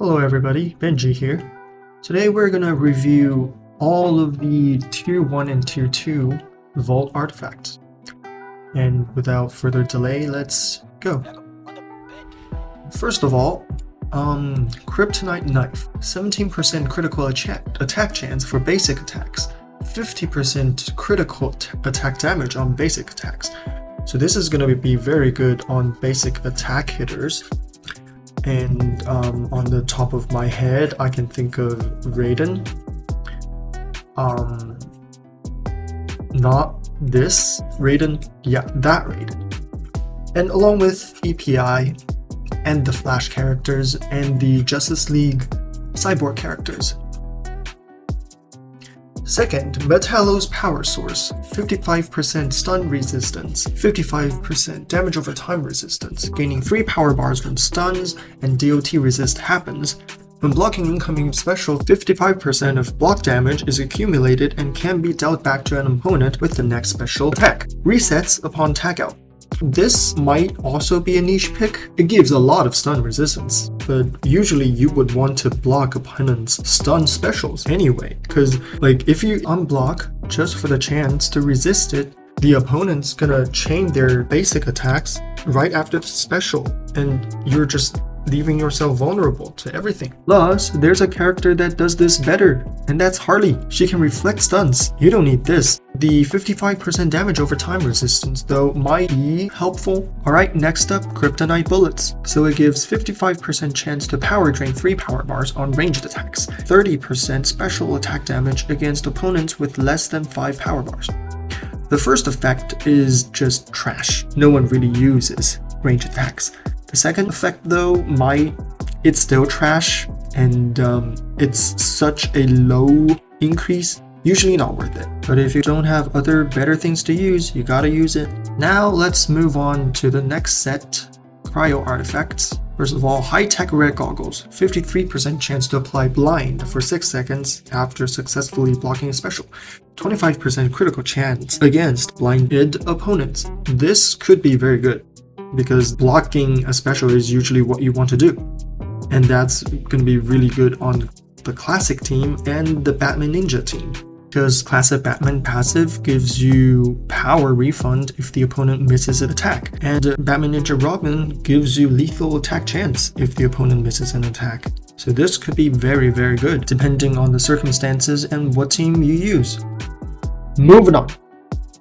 Hello everybody, Benji here. Today we're gonna review all of the Tier 1 and Tier 2 Vault artifacts. And without further delay, let's go. First of all, Kryptonite Knife. 17% critical attack chance for basic attacks. 50% critical attack damage on basic attacks. So this is gonna be very good on basic attack hitters. And on the top of my head, I can think of Raiden. Not this Raiden, yeah, that Raiden. And along with EPI and the Flash characters and the Justice League Cyborg characters. Second, Metallo's Power Source, 55% stun resistance, 55% damage over time resistance, gaining 3 power bars when stuns and DOT resist happens. When blocking incoming special, 55% of block damage is accumulated and can be dealt back to an opponent with the next special attack. Resets upon tag out. This might also be a niche pick. It gives a lot of stun resistance, but usually you would want to block opponents' stun specials anyway, because if you unblock just for the chance to resist it, the opponent's gonna chain their basic attacks right after the special, and you're just leaving yourself vulnerable to everything. Plus, there's a character that does this better, and that's Harley. She can reflect stuns. You don't need this. The 55% damage over time resistance, though, might be helpful. Alright, next up, Kryptonite Bullets. So it gives 55% chance to power drain 3 power bars on ranged attacks, 30% special attack damage against opponents with less than 5 power bars. The first effect is just trash. No one really uses ranged attacks. The second effect though, it's still trash, and it's such a low increase, usually not worth it. But if you don't have other better things to use, you gotta use it. Now let's move on to the next set, Cryo artifacts. First of all, high-tech red goggles, 53% chance to apply blind for 6 seconds after successfully blocking a special. 25% critical chance against blinded opponents. This could be very good, because blocking a special is usually what you want to do. And that's going to be really good on the classic team and the Batman Ninja team. Because classic Batman passive gives you power refund if the opponent misses an attack. And Batman Ninja Robin gives you lethal attack chance if the opponent misses an attack. So this could be very, very good, depending on the circumstances and what team you use. Moving on.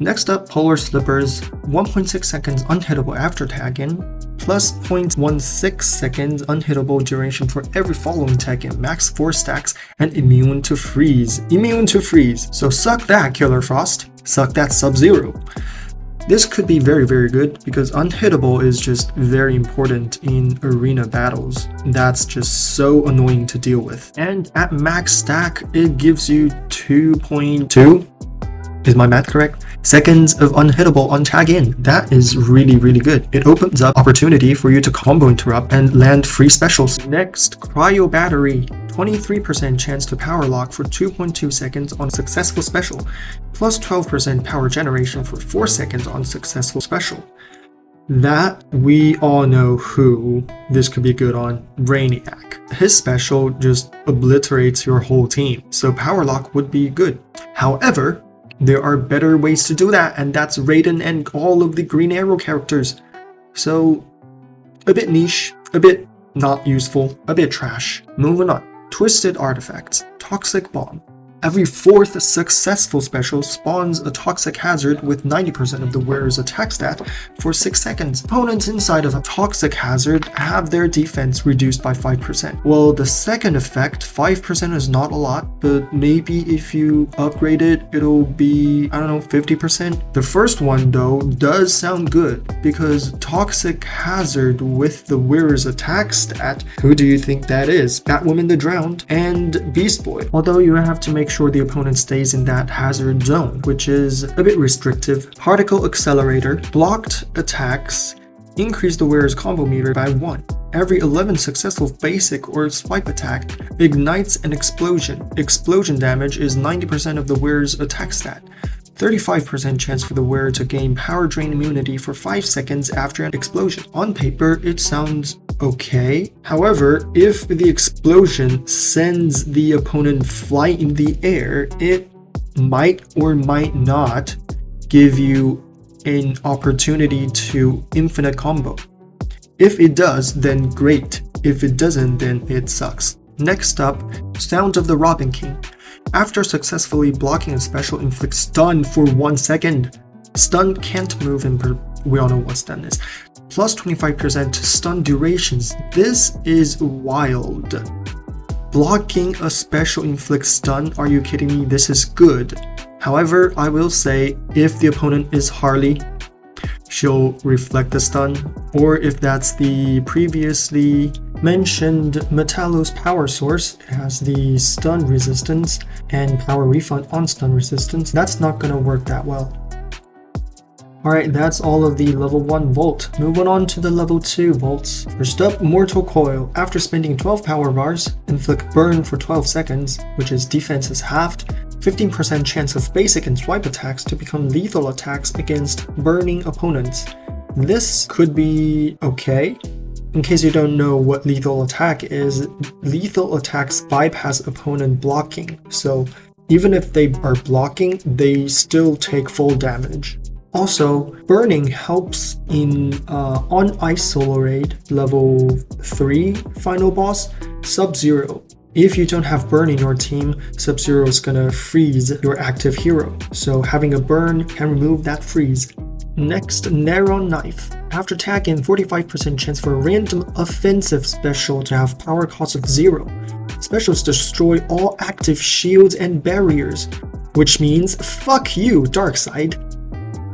Next up, Polar Slippers, 1.6 seconds unhittable after tag-in, plus 0.16 seconds unhittable duration for every following tag-in, max 4 stacks, and immune to freeze. Immune to freeze. So suck that, Killer Frost. Suck that, Sub-Zero. This could be very, very good because unhittable is just very important in arena battles. That's just so annoying to deal with. And at max stack, it gives you 2.2. Is my math correct? Seconds of unhittable on tag in. That is really, really good. It opens up opportunity for you to combo interrupt and land free specials. Next, Cryo Battery. 23% chance to power lock for 2.2 seconds on successful special, plus 12% power generation for 4 seconds on successful special. That we all know who this could be good on, Brainiac. His special just obliterates your whole team, so power lock would be good. However, there are better ways to do that, and that's Raiden and all of the Green Arrow characters. So, a bit niche, a bit not useful, a bit trash. Moving on. Twisted Artifacts. Toxic Bomb. Every 4th successful special spawns a toxic hazard with 90% of the wearer's attack stat for 6 seconds. Opponents inside of a toxic hazard have their defense reduced by 5%. Well, the second effect, 5% is not a lot, but maybe if you upgrade it, it'll be, 50%. The first one, though, does sound good, because toxic hazard with the wearer's attack stat, who do you think that is? Batwoman the Drowned and Beast Boy. Although you have to make sure the opponent stays in that hazard zone, which is a bit restrictive. Particle Accelerator. Blocked attacks increase the wearer's combo meter by 1. Every 11 successful basic or swipe attack ignites an explosion. Explosion damage is 90% of the wearer's attack stat. 35% chance for the wearer to gain power drain immunity for 5 seconds after an explosion. On paper, it sounds okay. However, if the explosion sends the opponent flying in the air, it might or might not give you an opportunity to infinite combo. If it does, then great. If it doesn't, then it sucks. Next up, Sound of the Robin King. After successfully blocking a special, inflict stun for 1 second. Stun can't move, and we all know what stun is. Plus 25% stun durations. This is wild. Blocking a special inflicts stun? Are you kidding me? This is good. However, I will say, if the opponent is Harley, she'll reflect the stun, or if that's the previously mentioned Metallo's power source, it has the stun resistance and power refund on stun resistance, that's not gonna work that well. Alright, that's all of the level 1 Volt. Moving on to the level 2 Volts. First up, Mortal Coil. After spending 12 power bars, inflict burn for 12 seconds, which is defense is halved, 15% chance of basic and swipe attacks to become lethal attacks against burning opponents. This could be okay. In case you don't know what lethal attack is, lethal attacks bypass opponent blocking. So even if they are blocking, they still take full damage. Also, burning helps in on Ice Solar Raid level 3 final boss, Sub-Zero. If you don't have burn in your team, Sub-Zero is gonna freeze your active hero, so having a burn can remove that freeze. Next, Narrow Knife. After tagging, 45% chance for a random offensive special to have power cost of 0. Specials destroy all active shields and barriers, which means fuck you, Darkseid.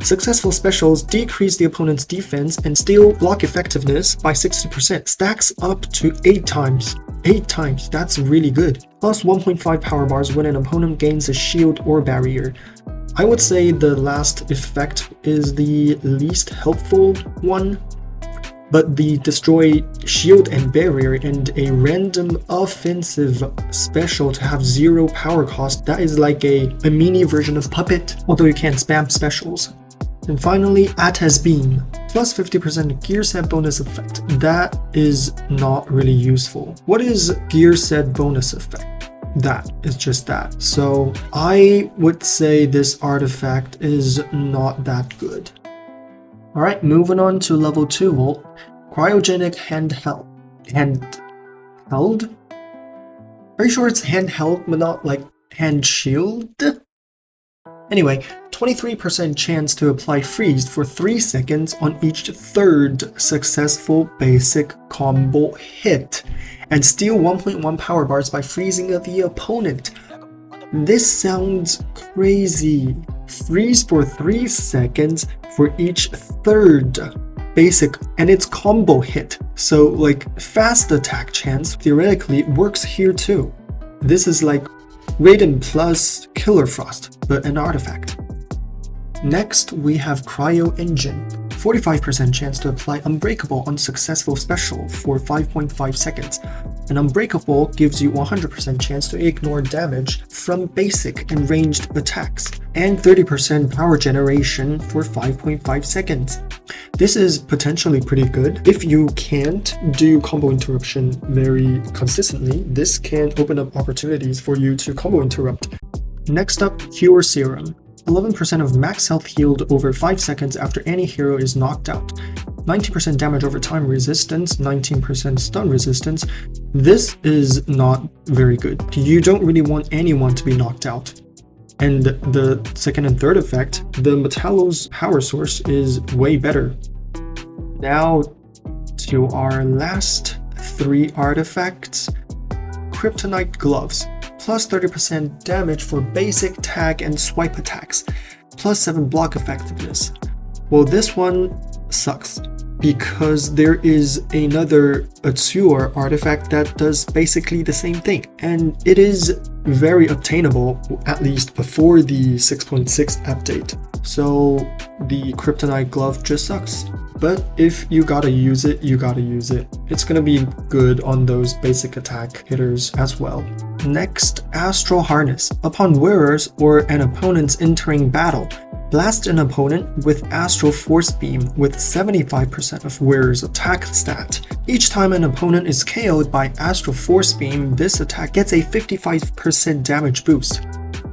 Successful specials decrease the opponent's defense and steal block effectiveness by 60%. Stacks up to 8 times. 8 times, that's really good. Plus 1.5 power bars when an opponent gains a shield or barrier. I would say the last effect is the least helpful one, but the destroy shield and barrier and a random offensive special to have 0 power cost, that is like a mini version of Puppet, although you can't spam specials. And finally, Atta's Beam. Plus 50% gear set bonus effect. That is not really useful. What is gear set bonus effect? That is just that. So I would say this artifact is not that good. Alright, moving on to level 2 Volt. Cryogenic Handheld. Handheld? Are you sure it's handheld but not like hand shield? Anyway, 23% chance to apply freeze for 3 seconds on each 3rd successful basic combo hit, and steal 1.1 power bars by freezing the opponent. This sounds crazy. Freeze for 3 seconds for each 3rd basic, and it's combo hit, so like fast attack chance theoretically works here too. This is like Raiden plus Killer Frost, but an artifact. Next, we have Cryo Engine. 45% chance to apply Unbreakable on successful special for 5.5 seconds. An Unbreakable gives you 100% chance to ignore damage from basic and ranged attacks, and 30% power generation for 5.5 seconds. This is potentially pretty good. If you can't do combo interruption very consistently, this can open up opportunities for you to combo interrupt. Next up, Cure Serum. 11% of max health healed over 5 seconds after any hero is knocked out. 90% damage over time resistance, 19% stun resistance. This is not very good. You don't really want anyone to be knocked out. And the second and third effect, the Metallo's power source is way better. Now to our last 3 artifacts. Kryptonite Gloves. Plus 30% damage for basic tag and swipe attacks. Plus 7 block effectiveness. Well, this one sucks, because there is another Azure artifact that does basically the same thing, and it is very obtainable, at least before the 6.6 update. So the Kryptonite Glove just sucks. But if you gotta use it, you gotta use it. It's gonna be good on those basic attack hitters as well. Next, Astral Harness. Upon wearers or an opponent's entering battle, Blast an opponent with Astral Force Beam with 75% of wearer's attack stat. Each time an opponent is KO'd by Astral Force Beam, this attack gets a 55% damage boost,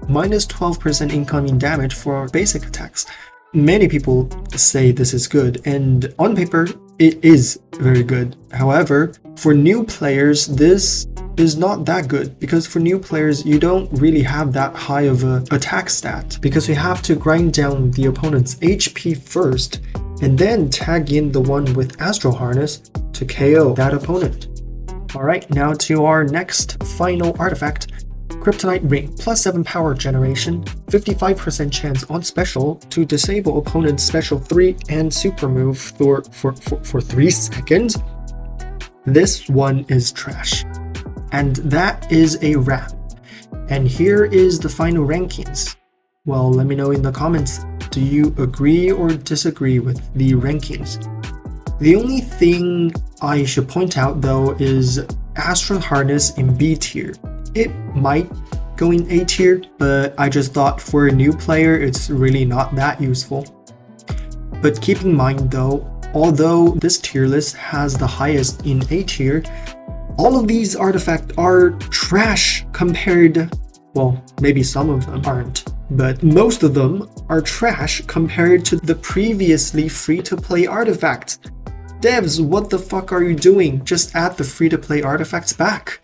minus 12% incoming damage for basic attacks. Many people say this is good, and on paper, it is very good. However, for new players, this is not that good, because for new players, you don't really have that high of an attack stat, because you have to grind down the opponent's HP first, and then tag in the one with Astral Harness to KO that opponent. Alright, now to our next final artifact. Kryptonite Ring, plus 7 power generation, 55% chance on special to disable opponent's special 3 and super move for 3 seconds. This one is trash. And that is a wrap. And here is the final rankings. Well, let me know in the comments, do you agree or disagree with the rankings? The only thing I should point out though is Astral Harness in B tier. It might go in A tier, but I just thought for a new player it's really not that useful. But keep in mind though, although this tier list has the highest in A tier, all of these artifacts are trash compared, well, maybe some of them aren't, but most of them are trash compared to the previously free-to-play artifacts. Devs, what the fuck are you doing? Just add the free-to-play artifacts back.